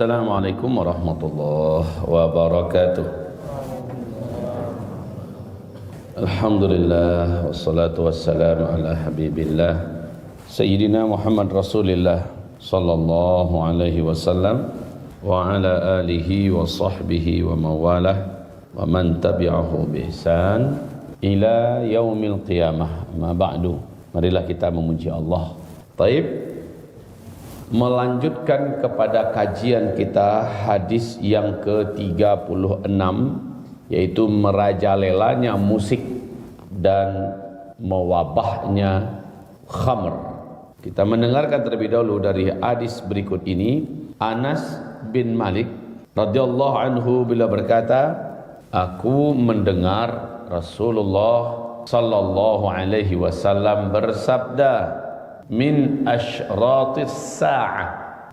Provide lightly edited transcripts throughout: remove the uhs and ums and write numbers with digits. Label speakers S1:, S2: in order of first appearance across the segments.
S1: Assalamualaikum warahmatullahi wabarakatuh. Alhamdulillah wassalatu wassalamu ala habibillah Sayyidina Muhammad Rasulillah sallallahu alaihi wasallam wa ala alihi wa sahbihi wa mawalah wa man tabi'ahu bi ihsan ila yaumil qiyamah. Ma ba'du. Marilah kita memuji Allah. Taib. Melanjutkan kepada kajian kita hadis yang ke-36, yaitu merajalelanya musik dan mewabahnya khamr. Kita mendengarkan terlebih dahulu dari hadis berikut ini. Anas bin Malik radhiyallahu anhu bila berkata, aku mendengar Rasulullah sallallahu alaihi wasallam bersabda, min asyratis sa'ah,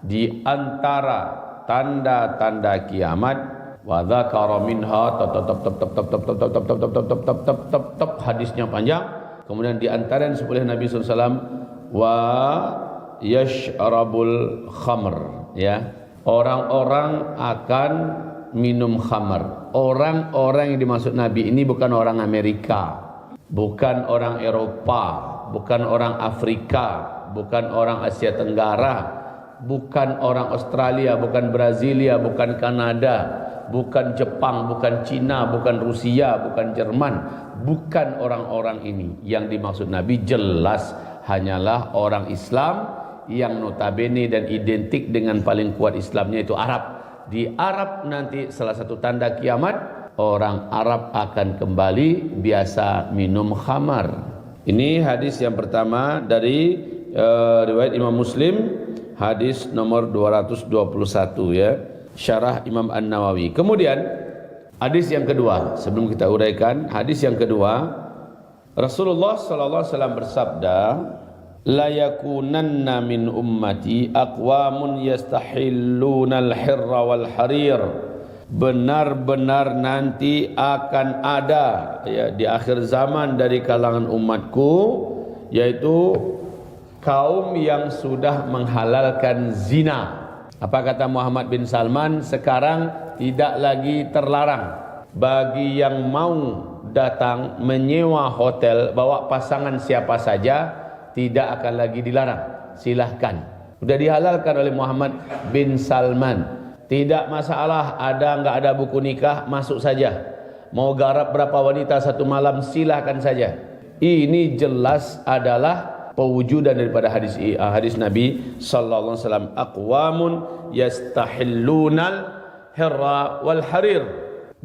S1: di antara tanda-tanda kiamat, wa dzakara minha hadisnya panjang, kemudian di antara yang disebut oleh Nabi SAW, wa yashrabul khamr, ya, orang-orang akan minum khamr. Orang-orang yang dimaksud Nabi ini bukan orang Amerika, bukan orang Eropa, bukan orang Afrika, bukan orang Asia Tenggara, bukan orang Australia, bukan Brasilia, bukan Kanada, bukan Jepang, bukan Cina, bukan Rusia, bukan Jerman. Bukan orang-orang ini. Yang dimaksud Nabi jelas hanyalah orang Islam yang notabene dan identik dengan paling kuat Islamnya itu Arab. Di Arab nanti salah satu tanda kiamat, orang Arab akan kembali biasa minum khamar. Ini hadis yang pertama dari riwayat Imam Muslim, hadis nomor 221, ya, syarah Imam An-Nawawi. Kemudian hadis yang kedua, sebelum kita uraikan hadis yang kedua, Rasulullah sallallahu alaihi wasallam bersabda, la yakunanna min ummati aqwamun yastahilluna al-hirra wal harir. Benar-benar nanti akan ada, ya, di akhir zaman dari kalangan umatku, yaitu kaum yang sudah menghalalkan zina. Apa kata Muhammad bin Salman? Sekarang tidak lagi terlarang bagi yang mau datang menyewa hotel bawa pasangan siapa saja, tidak akan lagi dilarang. Silahkan. Sudah dihalalkan oleh Muhammad bin Salman. Tidak masalah, ada enggak ada buku nikah, masuk saja. Mau garap berapa wanita satu malam, silahkan saja. Ini jelas adalah pewujudan daripada hadis Nabi sallallahu alaihi wasallam, aqwamun yastahillunal hirra wal harir.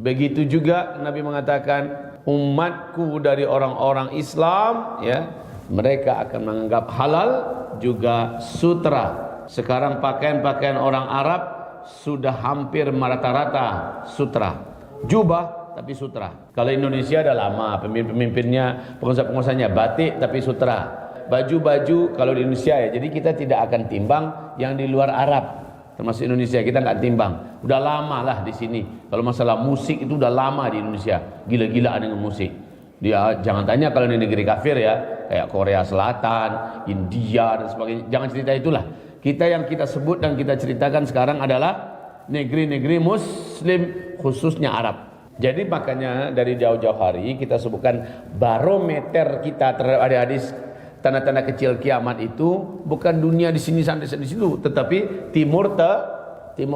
S1: Begitu juga Nabi mengatakan, umatku dari orang-orang Islam, ya, mereka akan menganggap halal juga sutra. Sekarang pakaian-pakaian orang Arab sudah hampir rata-rata sutra, jubah tapi sutra. Kalau Indonesia dah lama, pemimpinnya, pengusaha-pengusahanya batik tapi sutra. Baju-baju kalau di Indonesia, ya, jadi kita tidak akan timbang yang di luar Arab, termasuk Indonesia kita nggak timbang. Udah lama lah di sini. Kalau masalah musik itu udah lama di Indonesia, gila-gilaan dengan musik. Dia jangan tanya kalau di negeri kafir, ya, kayak Korea Selatan, India dan sebagainya. Jangan cerita itulah. Kita yang kita sebut dan kita ceritakan sekarang adalah negeri-negeri Muslim, khususnya Arab. Jadi makanya dari jauh-jauh hari kita sebutkan barometer kita terhadap hadis tanda-tanda kecil kiamat itu bukan dunia di sini sampai di situ, tetapi Timur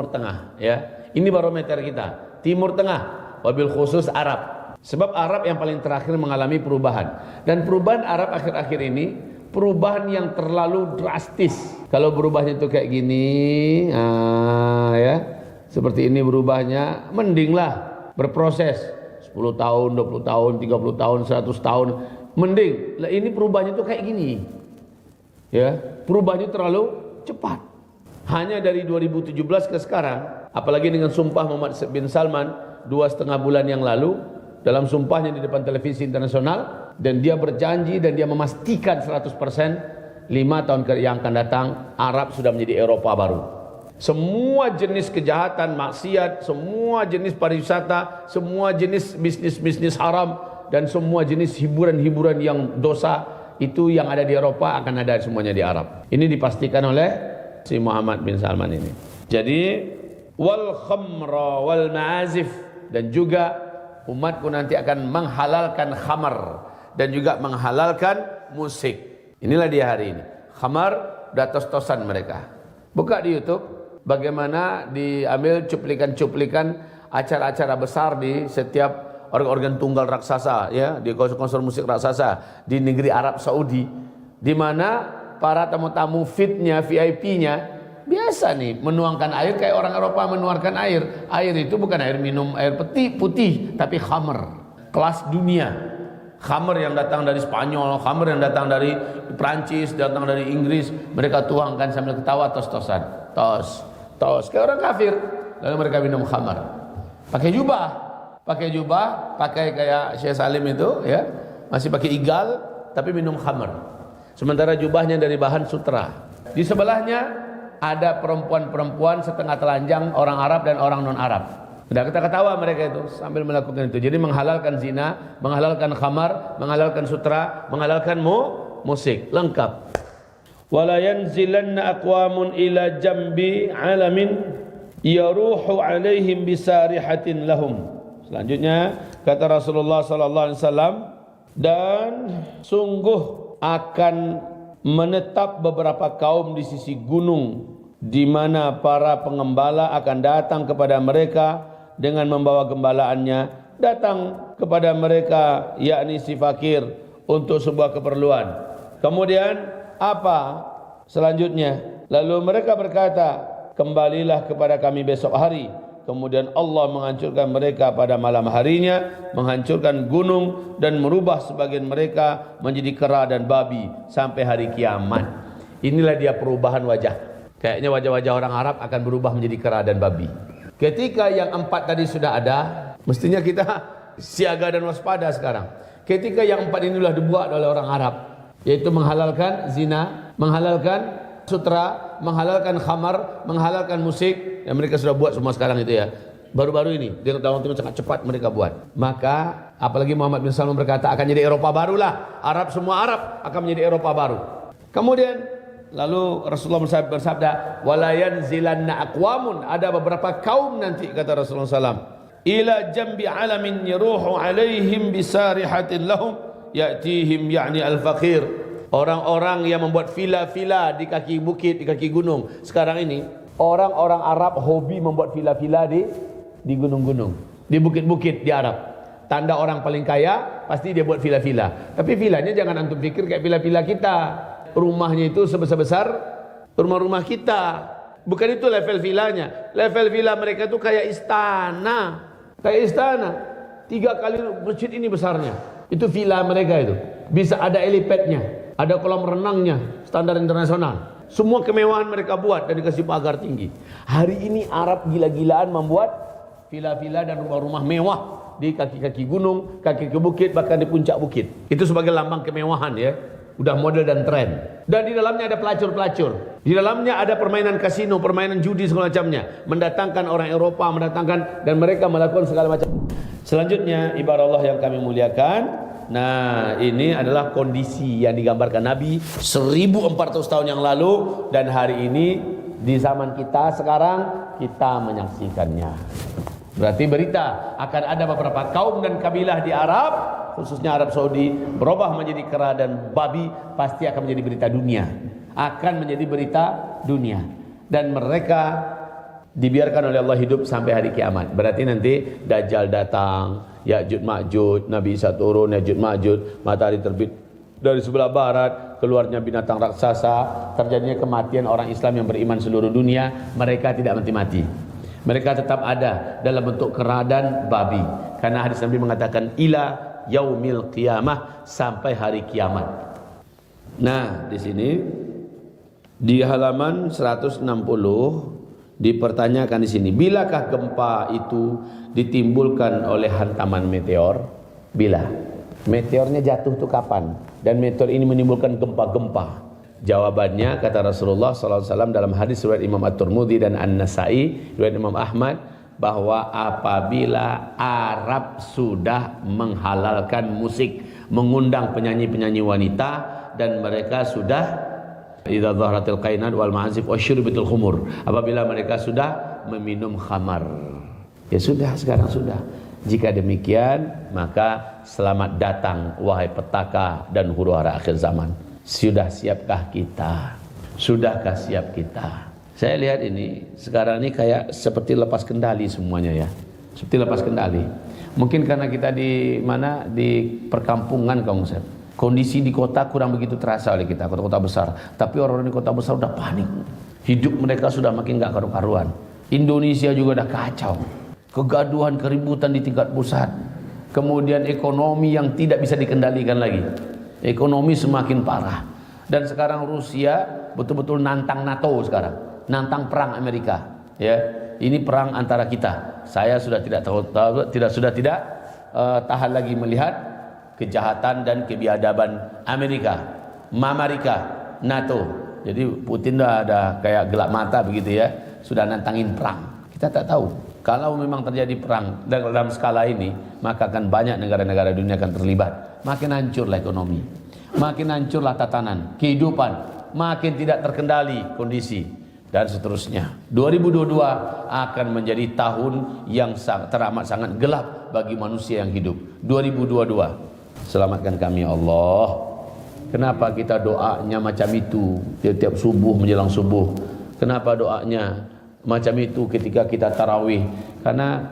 S1: Tengah, ya. Ini barometer kita, Timur Tengah, wabil khusus Arab. Sebab Arab yang paling terakhir mengalami perubahan, dan perubahan Arab akhir-akhir ini perubahan yang terlalu drastis. Kalau berubahnya itu kayak gini, ya, seperti ini berubahnya, mendinglah berproses 10 tahun, 20 tahun, 30 tahun, 100 tahun, mending. Lah ini perubahannya itu kayak gini, ya, perubahannya terlalu cepat. Hanya dari 2017 ke sekarang, apalagi dengan sumpah Muhammad bin Salman 2,5 bulan yang lalu, dalam sumpahnya di depan televisi internasional, dan dia berjanji dan dia memastikan 100% 5 tahun yang akan datang Arab sudah menjadi Eropa baru. Semua jenis kejahatan, maksiat, semua jenis pariwisata, semua jenis bisnis-bisnis haram, dan semua jenis hiburan-hiburan yang dosa, itu yang ada di Eropa akan ada semuanya di Arab. Ini dipastikan oleh si Muhammad bin Salman ini. Jadi wal khamra wal ma'azif, dan juga umatku nanti akan menghalalkan khamar dan juga menghalalkan musik. Inilah dia hari ini. Khamar udah tos-tosan mereka. Buka di YouTube bagaimana diambil cuplikan-cuplikan acara-acara besar di setiap organ-organ tunggal raksasa, ya, di konser musik raksasa di negeri Arab Saudi, di mana para tamu-tamu fitnya, VIP-nya biasa nih menuangkan air kayak orang Eropa menuangkan air. Air itu bukan air minum, air putih, tapi khamr kelas dunia. Khamr yang datang dari Spanyol, khamr yang datang dari Prancis, datang dari Inggris, mereka tuangkan sambil ketawa tos-tosan, tos kayak orang kafir. Lalu mereka minum khamr, pakai jubah, pakai kayak Syekh Salim itu, ya, masih pakai igal tapi minum khamr. Sementara jubahnya dari bahan sutra. Di sebelahnya ada perempuan-perempuan setengah telanjang, orang Arab dan orang non-Arab. Udah kita ketawa mereka itu sambil melakukan itu. Jadi menghalalkan zina, menghalalkan khamar, menghalalkan sutra, menghalalkan musik, lengkap. Wala yanzilanna aqwamun ila jambi alamin yaruhu alaihim bisarihatin lahum. Selanjutnya kata Rasulullah sallallahu alaihi wasallam, dan sungguh akan menetap beberapa kaum di sisi gunung, di mana para pengembala akan datang kepada mereka dengan membawa gembalaannya, datang kepada mereka yakni si fakir untuk sebuah keperluan. Kemudian apa selanjutnya? Lalu mereka berkata, kembalilah kepada kami besok hari. Kemudian Allah menghancurkan mereka pada malam harinya, menghancurkan gunung dan merubah sebagian mereka menjadi kera dan babi sampai hari kiamat. Inilah dia perubahan wajah. Kayaknya wajah-wajah orang Arab akan berubah menjadi kera dan babi. Ketika yang 4 tadi sudah ada, mestinya kita siaga dan waspada sekarang. Ketika yang 4 ini sudah dibuat oleh orang Arab, yaitu menghalalkan zina, menghalalkan sutra, menghalalkan khamar, menghalalkan musik, yang mereka sudah buat semua sekarang itu, ya. Baru-baru ini, dalam waktu sangat cepat mereka buat. Maka apalagi Muhammad bin Salman berkata akan jadi Eropa barulah. Semua Arab akan menjadi Eropa baru. Kemudian lalu Rasulullah bersabda, wala yanzilanna aqwamun, ada beberapa kaum nanti kata Rasulullah SAW, ila jambi alamin yaruhu alaihim bisarihatin lahum ya'tihim ya'ni al-faqir. Orang-orang yang membuat villa-villa di kaki bukit, di kaki gunung. Sekarang ini orang-orang Arab hobi membuat villa-villa di gunung-gunung, di bukit-bukit di Arab. Tanda orang paling kaya pasti dia buat villa-villa. Tapi villanya jangan antum pikir kayak villa-villa kita. Rumahnya itu sebesar-besar rumah-rumah kita. Bukan itu level villanya. Level villa mereka itu kayak istana. Kayak istana. 3 kali masjid ini besarnya. Itu villa mereka itu. Bisa ada helipadnya, ada kolam renangnya, standar internasional. Semua kemewahan mereka buat dan dikasih pagar tinggi. Hari ini Arab gila-gilaan membuat villa-villa dan rumah-rumah mewah di kaki-kaki gunung, kaki bukit, bahkan di puncak bukit. Itu sebagai lambang kemewahan, ya. Udah model dan tren. Dan di dalamnya ada pelacur-pelacur. Di dalamnya ada permainan kasino, permainan judi segala macamnya. Mendatangkan orang Eropa, dan mereka melakukan segala macam. Selanjutnya, ibarat Allah yang kami muliakan. Nah, ini adalah kondisi yang digambarkan Nabi 1400 tahun yang lalu, dan hari ini di zaman kita sekarang kita menyaksikannya. Berarti berita akan ada beberapa kaum dan kabilah di Arab, khususnya Arab Saudi, berubah menjadi kera dan babi, pasti akan menjadi berita dunia. Akan menjadi berita dunia. Dan mereka dibiarkan oleh Allah hidup sampai hari kiamat. Berarti nanti Dajjal datang, Ya'juj Ma'juj, Nabi Isa turun, Ya'juj Ma'juj, matahari terbit dari sebelah barat, keluarnya binatang raksasa, terjadinya kematian orang Islam yang beriman seluruh dunia. Mereka tidak mati-mati. Mereka tetap ada dalam bentuk kera dan babi. Karena hadis Nabi mengatakan ila yaumil qiyamah, sampai hari kiamat. Nah, di sini di halaman 160 dipertanyakan di sini, bilakah gempa itu ditimbulkan oleh hantaman meteor? Bila meteornya jatuh itu kapan? Dan meteor ini menimbulkan gempa-gempa? Jawabannya kata Rasulullah SAW dalam hadis riwayat Imam At-Tirmidzi dan An-Nasa'i, riwayat Imam Ahmad, bahwa apabila Arab sudah menghalalkan musik, mengundang penyanyi-penyanyi wanita, dan mereka sudah idza dhaharatil qainat wal ma'azif wasyurbatul khumur, apabila mereka sudah meminum khamar. Ya sudah, sekarang sudah. Jika demikian, maka selamat datang wahai petaka dan huru-hara akhir zaman. Sudah siapkah kita? Sudahkah siap kita? Saya lihat ini sekarang ini kayak seperti lepas kendali semuanya ya. Seperti lepas kendali. Mungkin karena kita di mana, di perkampungan Kang Ustaz. Kondisi di kota kurang begitu terasa oleh kita, kota-kota besar. Tapi orang-orang di kota besar udah panik. Hidup mereka sudah makin gak karu-karuan. Indonesia juga udah kacau. Kegaduhan, keributan di tingkat pusat. Kemudian ekonomi yang tidak bisa dikendalikan lagi. Ekonomi semakin parah. Dan sekarang Rusia betul-betul nantang NATO sekarang. Nantang perang Amerika, ya. Ini perang antara kita. Saya sudah tidak tahan lagi melihat kejahatan dan kebiadaban Amerika, NATO. Jadi Putin dah ada kayak gelap mata begitu ya, sudah nantangin perang. Kita tak tahu. Kalau memang terjadi perang dalam skala ini, maka akan banyak negara-negara dunia akan terlibat. Makin hancurlah ekonomi, makin hancurlah tatanan kehidupan, makin tidak terkendali kondisi. Dan seterusnya. 2022 akan menjadi tahun yang teramat sangat gelap bagi manusia yang hidup. 2022. Selamatkan kami Allah. Kenapa kita doanya macam itu tiap-tiap subuh menjelang subuh? Kenapa doanya macam itu ketika kita tarawih? Karena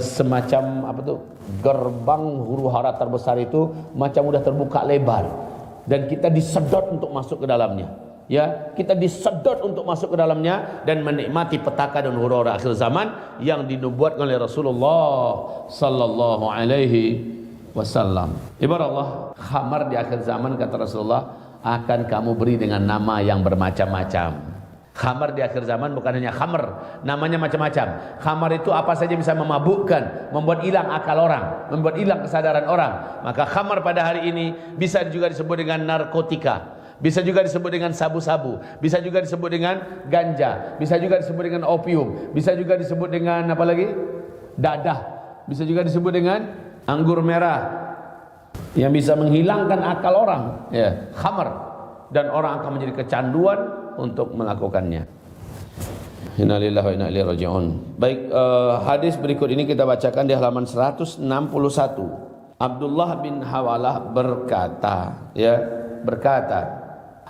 S1: semacam apa tuh, gerbang huru-hara terbesar itu macam udah terbuka lebar dan kita disedot untuk masuk ke dalamnya. Ya, kita disedot untuk masuk ke dalamnya dan menikmati petaka dan huru-hara akhir zaman yang dinubuatkan oleh Rasulullah sallallahu alaihi wasallam. Ibarat Allah, khamar di akhir zaman kata Rasulullah akan kamu beri dengan nama yang bermacam-macam. Khamar di akhir zaman bukan hanya khamar, namanya macam-macam. Khamar itu apa saja bisa memabukkan, membuat hilang akal orang, membuat hilang kesadaran orang. Maka khamar pada hari ini bisa juga disebut dengan narkotika. Bisa juga disebut dengan sabu-sabu, bisa juga disebut dengan ganja, bisa juga disebut dengan opium, bisa juga disebut dengan apa lagi? Dadah, bisa juga disebut dengan anggur merah yang bisa menghilangkan akal orang, ya, khamar, dan orang akan menjadi kecanduan untuk melakukannya. Innalillahi wa inna ilaihi raji'un. Baik, hadis berikut ini kita bacakan di halaman 161. Abdullah bin Hawalah berkata,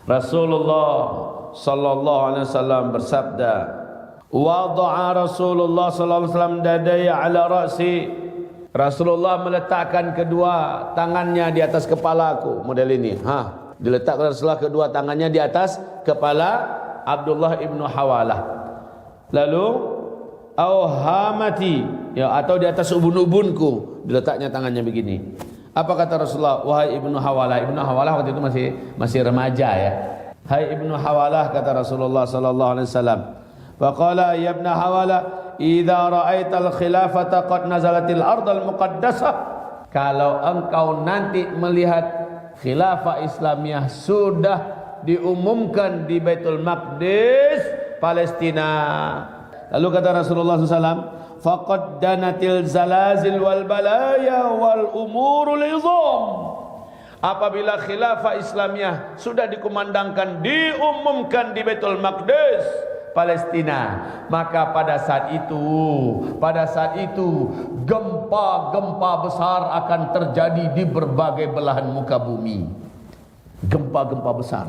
S1: Rasulullah sallallahu alaihi wasallam bersabda, wada'a Rasulullah sallallahu alaihi wasallam dadaya ala ra'si. Rasulullah meletakkan kedua tangannya di atas kepalaku, model ini. Diletakkan Rasulullah kedua tangannya di atas kepala Abdullah ibnu Hawalah. Lalu auhamati, ya, atau di atas ubun-ubunku, diletaknya tangannya begini. Apa kata Rasulullah? Wahai Ibnu Hawalah. Ibnu Hawalah waktu itu masih remaja ya. Hai Ibnu Hawalah, kata Rasulullah sallallahu alaihi wasallam. Faqala ya Ibnu Hawalah, idza ra'aital khilafata qad nazalatil ardal muqaddasah. Kalau engkau nanti melihat khilafah Islamiyah sudah diumumkan di Baitul Maqdis, Palestina. Lalu kata Rasulullah SAW, faqad danatil zalazil wal balaya wal umurul izam. Apabila khilafah Islamiyah sudah dikumandangkan, diumumkan di Baitul Maqdis, Palestina, maka pada saat itu gempa-gempa besar akan terjadi di berbagai belahan muka bumi. Gempa-gempa besar.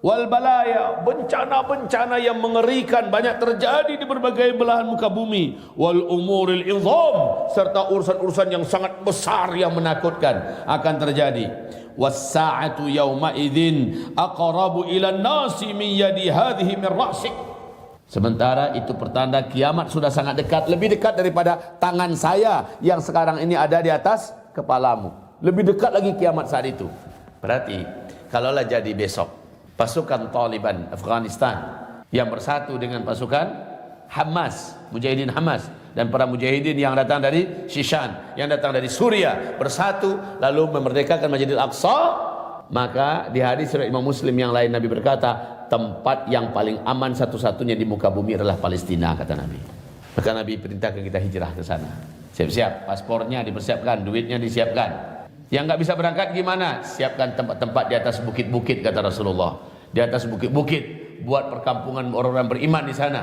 S1: Wal balaya, bencana-bencana yang mengerikan banyak terjadi di berbagai belahan muka bumi. Wal umuril izam, serta urusan-urusan yang sangat besar yang menakutkan akan terjadi. Was sa'atu yauma idzin aqrabu ila an-nasi min yadi hadhihi min ra'sik. Sementara itu pertanda kiamat sudah sangat dekat, lebih dekat daripada tangan saya yang sekarang ini ada di atas kepalamu. Lebih dekat lagi kiamat saat itu. Berarti kalaulah jadi besok pasukan Taliban Afghanistan yang bersatu dengan pasukan Hamas, mujahidin Hamas, dan para mujahidin yang datang dari Shishan, yang datang dari Suria, bersatu lalu memerdekakan Masjidil Aqsa, maka di hadis riwayat Imam Muslim yang lain Nabi berkata, tempat yang paling aman satu-satunya di muka bumi adalah Palestina, kata Nabi. Maka Nabi perintahkan kita hijrah ke sana. Siap-siap, paspornya dipersiapkan, duitnya disiapkan. Yang nggak bisa berangkat gimana? Siapkan tempat-tempat di atas bukit-bukit, kata Rasulullah. Di atas bukit-bukit, buat perkampungan orang-orang beriman di sana.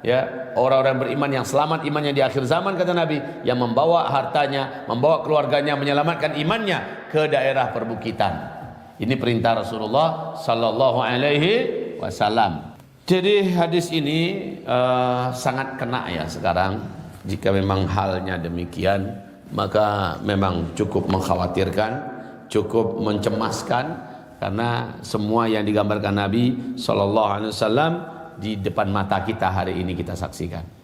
S1: ya, orang-orang beriman yang selamat imannya di akhir zaman kata Nabi, yang membawa hartanya, membawa keluarganya, menyelamatkan imannya ke daerah perbukitan. Ini perintah Rasulullah sallallahu alaihi wasallam. Jadi hadis ini sangat kena ya sekarang. Jika memang halnya demikian, maka memang cukup mengkhawatirkan, cukup mencemaskan, karena semua yang digambarkan Nabi sallallahu alaihi wasallam di depan mata kita hari ini kita saksikan.